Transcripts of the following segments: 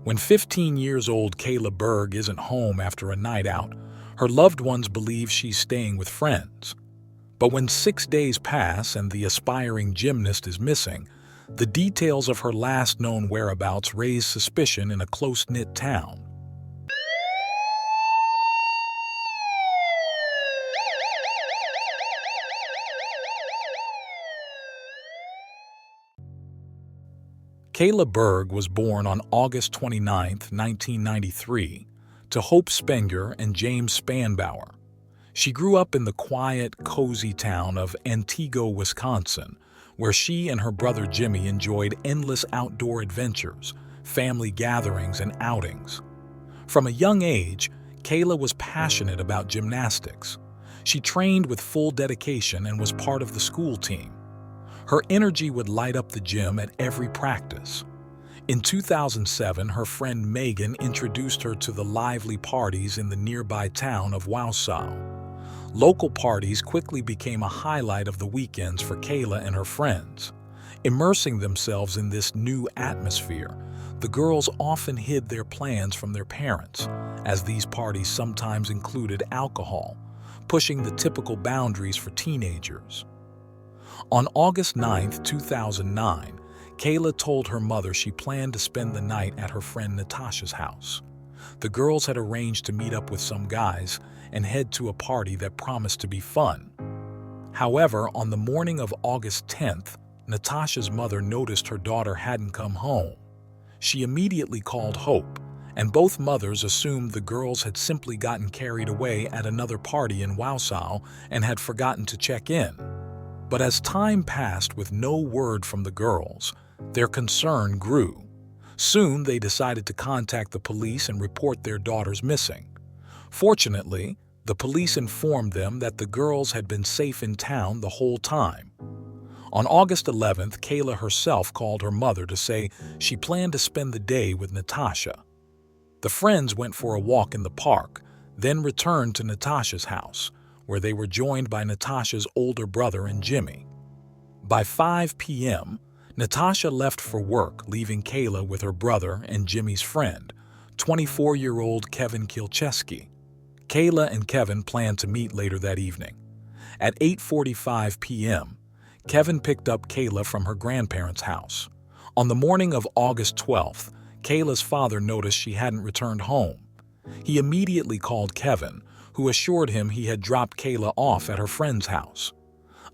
When 15-year-old Kayla Berg isn't home after a night out, her loved ones believe she's staying with friends. But when 6 days pass and the aspiring gymnast is missing, the details of her last known whereabouts raise suspicion in a close-knit town. Kayla Berg was born on August 29, 1993, to Hope Spenger and James Spanbauer. She grew up in the quiet, cozy town of Antigo, Wisconsin, where she and her brother Jimmy enjoyed endless outdoor adventures, family gatherings, and outings. From a young age, Kayla was passionate about gymnastics. She trained with full dedication and was part of the school team. Her energy would light up the gym at every practice. In 2007, her friend Megan introduced her to the lively parties in the nearby town of Wausau. Local parties quickly became a highlight of the weekends for Kayla and her friends. Immersing themselves in this new atmosphere, the girls often hid their plans from their parents, as these parties sometimes included alcohol, pushing the typical boundaries for teenagers. On August 9, 2009, Kayla told her mother she planned to spend the night at her friend Natasha's house. The girls had arranged to meet up with some guys and head to a party that promised to be fun. However, on the morning of August 10th, Natasha's mother noticed her daughter hadn't come home. She immediately called Hope, and both mothers assumed the girls had simply gotten carried away at another party in Wausau and had forgotten to check in. But as time passed with no word from the girls, their concern grew. Soon they decided to contact the police and report their daughters missing. Fortunately, the police informed them that the girls had been safe in town the whole time. On August 11th, Kayla herself called her mother to say she planned to spend the day with Natasha. The friends went for a walk in the park, then returned to Natasha's house, where they were joined by Natasha's older brother and Jimmy. By 5 p.m., Natasha left for work, leaving Kayla with her brother and Jimmy's friend, 24-year-old Kevin Kielcheski. Kayla and Kevin planned to meet later that evening. At 8:45 p.m., Kevin picked up Kayla from her grandparents' house. On the morning of August 12th, Kayla's father noticed she hadn't returned home. He immediately called Kevin, who assured him he had dropped Kayla off at her friend's house.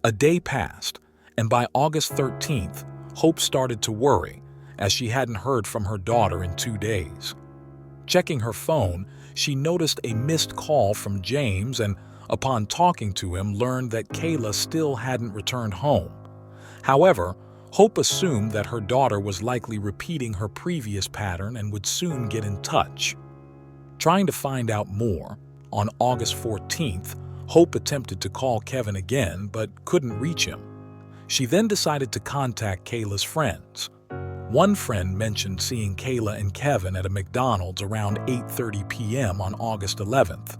A day passed, and by August 13th, Hope started to worry, as she hadn't heard from her daughter in 2 days. Checking her phone, she noticed a missed call from James and, upon talking to him, learned that Kayla still hadn't returned home. However, Hope assumed that her daughter was likely repeating her previous pattern and would soon get in touch. Trying to find out more, on August 14th, Hope attempted to call Kevin again but couldn't reach him. She then decided to contact Kayla's friends. One friend mentioned seeing Kayla and Kevin at a McDonald's around 8:30 p.m. on August 11th.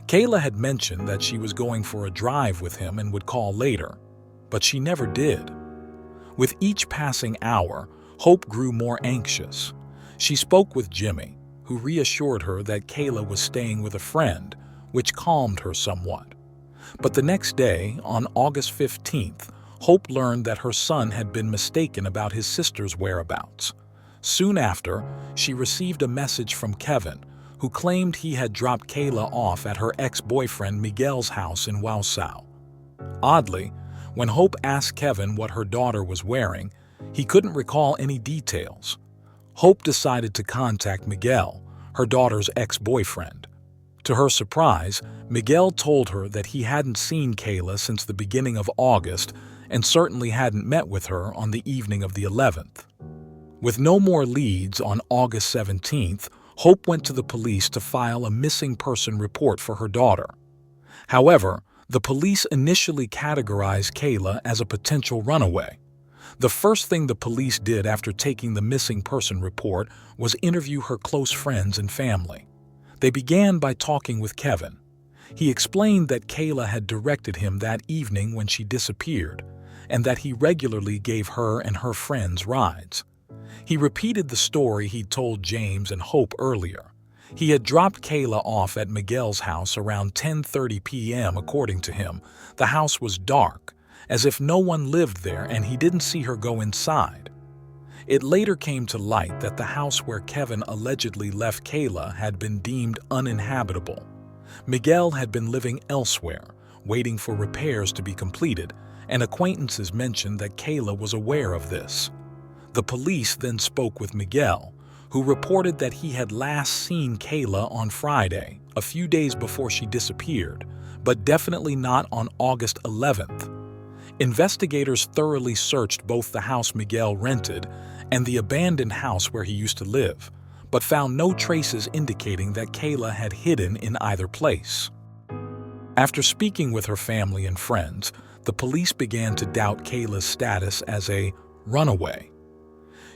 Kayla had mentioned that she was going for a drive with him and would call later, but she never did. With each passing hour, Hope grew more anxious. She spoke with Jimmy, who reassured her that Kayla was staying with a friend, which calmed her somewhat. But the next day, on August 15th, Hope learned that her son had been mistaken about his sister's whereabouts. Soon after, she received a message from Kevin, who claimed he had dropped Kayla off at her ex-boyfriend Miguel's house in Wausau. Oddly, when Hope asked Kevin what her daughter was wearing, he couldn't recall any details. Hope decided to contact Miguel, her daughter's ex-boyfriend. To her surprise, Miguel told her that he hadn't seen Kayla since the beginning of August and certainly hadn't met with her on the evening of the 11th. With no more leads, on August 17th, Hope went to the police to file a missing person report for her daughter. However, the police initially categorized Kayla as a potential runaway. The first thing the police did after taking the missing person report was interview her close friends and family. They began by talking with Kevin. He explained that Kayla had directed him that evening when she disappeared, and that he regularly gave her and her friends rides. He repeated the story he'd told James and Hope earlier. He had dropped Kayla off at Miguel's house around 10:30 p.m. According to him, the house was dark, as if no one lived there, and he didn't see her go inside. It later came to light that the house where Kevin allegedly left Kayla had been deemed uninhabitable. Miguel had been living elsewhere, waiting for repairs to be completed, and acquaintances mentioned that Kayla was aware of this. The police then spoke with Miguel, who reported that he had last seen Kayla on Friday, a few days before she disappeared, but definitely not on August 11th. Investigators thoroughly searched both the house Miguel rented and the abandoned house where he used to live, but found no traces indicating that Kayla had hidden in either place. After speaking with her family and friends, the police began to doubt Kayla's status as a runaway.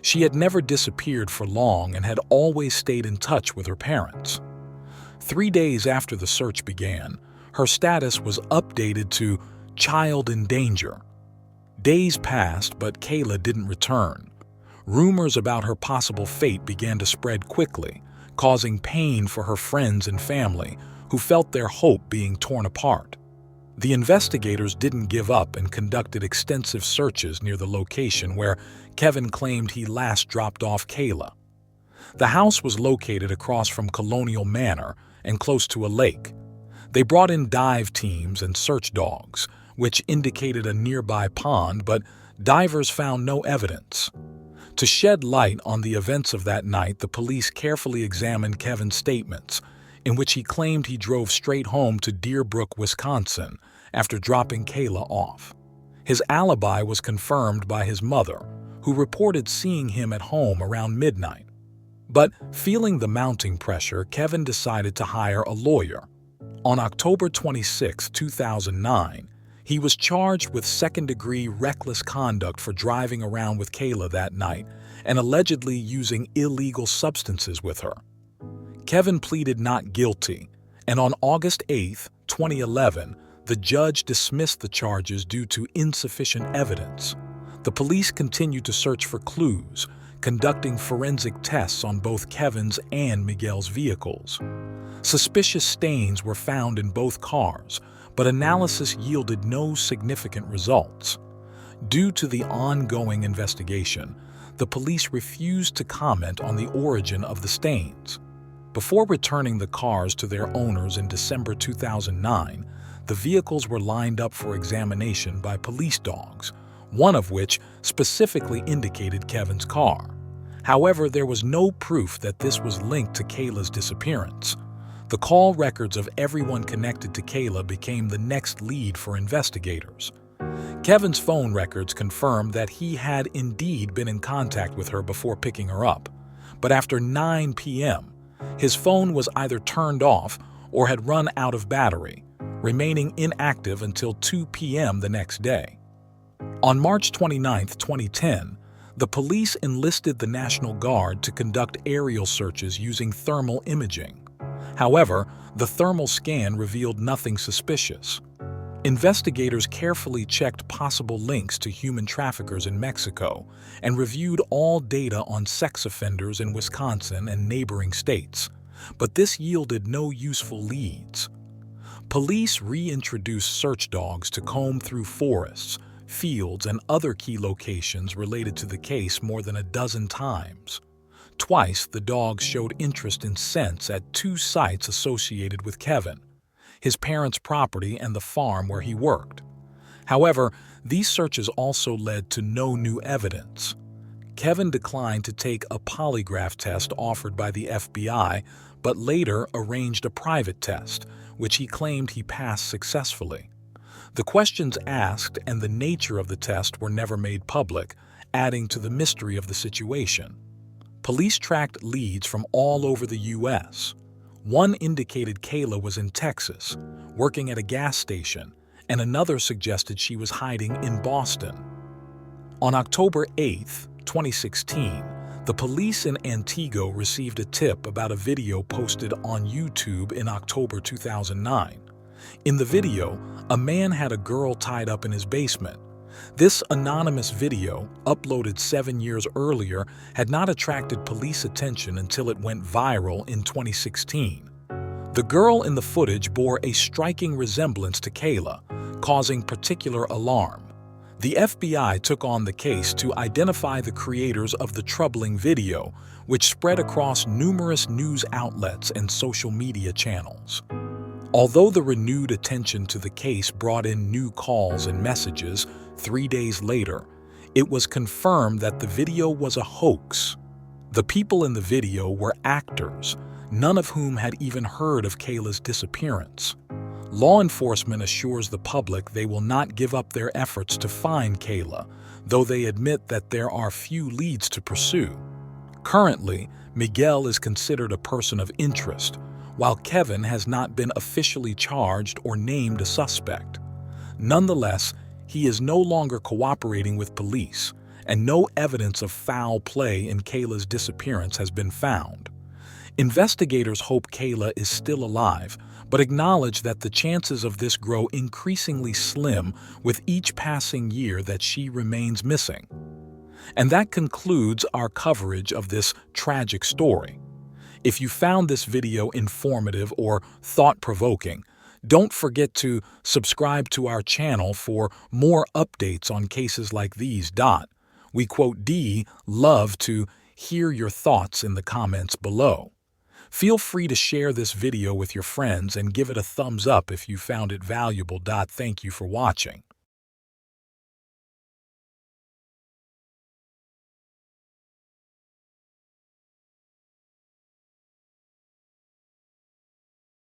She had never disappeared for long and had always stayed in touch with her parents. 3 days after the search began, her status was updated to child in danger. Days passed, but Kayla didn't return. Rumors about her possible fate began to spread quickly, causing pain for her friends and family, who felt their hope being torn apart. The investigators didn't give up and conducted extensive searches near the location where Kevin claimed he last dropped off Kayla. The house was located across from Colonial Manor and close to a lake. They brought in dive teams and search dogs, which indicated a nearby pond, but divers found no evidence. To shed light on the events of that night, the police carefully examined Kevin's statements, in which he claimed he drove straight home to Deerbrook, Wisconsin, after dropping Kayla off. His alibi was confirmed by his mother, who reported seeing him at home around midnight. But feeling the mounting pressure, Kevin decided to hire a lawyer. On October 26, 2009, he was charged with second-degree reckless conduct for driving around with Kayla that night and allegedly using illegal substances with her. Kevin pleaded not guilty, and on August 8, 2011, the judge dismissed the charges due to insufficient evidence. The police continued to search for clues, conducting forensic tests on both Kevin's and Miguel's vehicles. Suspicious stains were found in both cars, but analysis yielded no significant results. Due to the ongoing investigation, the police refused to comment on the origin of the stains. Before returning the cars to their owners in December 2009, the vehicles were lined up for examination by police dogs, one of which specifically indicated Kevin's car. However, there was no proof that this was linked to Kayla's disappearance. The call records of everyone connected to Kayla became the next lead for investigators. Kevin's phone records confirmed that he had indeed been in contact with her before picking her up, but after 9 p.m., his phone was either turned off or had run out of battery, remaining inactive until 2 p.m. the next day. On March 29, 2010, the police enlisted the National Guard to conduct aerial searches using thermal imaging. However, the thermal scan revealed nothing suspicious. Investigators carefully checked possible links to human traffickers in Mexico and reviewed all data on sex offenders in Wisconsin and neighboring states, but this yielded no useful leads. Police reintroduced search dogs to comb through forests, fields, and other key locations related to the case more than a dozen times. Twice, the dogs showed interest in scents at 2 sites associated with Kevin, his parents' property and the farm where he worked. However, these searches also led to no new evidence. Kevin declined to take a polygraph test offered by the FBI, but later arranged a private test, which he claimed he passed successfully. The questions asked and the nature of the test were never made public, adding to the mystery of the situation. Police tracked leads from all over the U.S. One indicated Kayla was in Texas, working at a gas station, and another suggested she was hiding in Boston. On October 8, 2016, the police in Antigo received a tip about a video posted on YouTube in October 2009. In the video, a man had a girl tied up in his basement. This anonymous video, uploaded 7 years earlier, had not attracted police attention until it went viral in 2016. The girl in the footage bore a striking resemblance to Kayla, causing particular alarm. The FBI took on the case to identify the creators of the troubling video, which spread across numerous news outlets and social media channels. Although the renewed attention to the case brought in new calls and messages, 3 days later, it was confirmed that the video was a hoax. The people in the video were actors, none of whom had even heard of Kayla's disappearance. Law enforcement assures the public they will not give up their efforts to find Kayla, though they admit that there are few leads to pursue. Currently, Miguel is considered a person of interest, while Kevin has not been officially charged or named a suspect. Nonetheless, he is no longer cooperating with police, and no evidence of foul play in Kayla's disappearance has been found. Investigators hope Kayla is still alive, but acknowledge that the chances of this grow increasingly slim with each passing year that she remains missing. And that concludes our coverage of this tragic story. If you found this video informative or thought-provoking, don't forget to subscribe to our channel for more updates on cases like these. We love to hear your thoughts in the comments below. Feel free to share this video with your friends and give it a thumbs up if you found it valuable. Thank you for watching.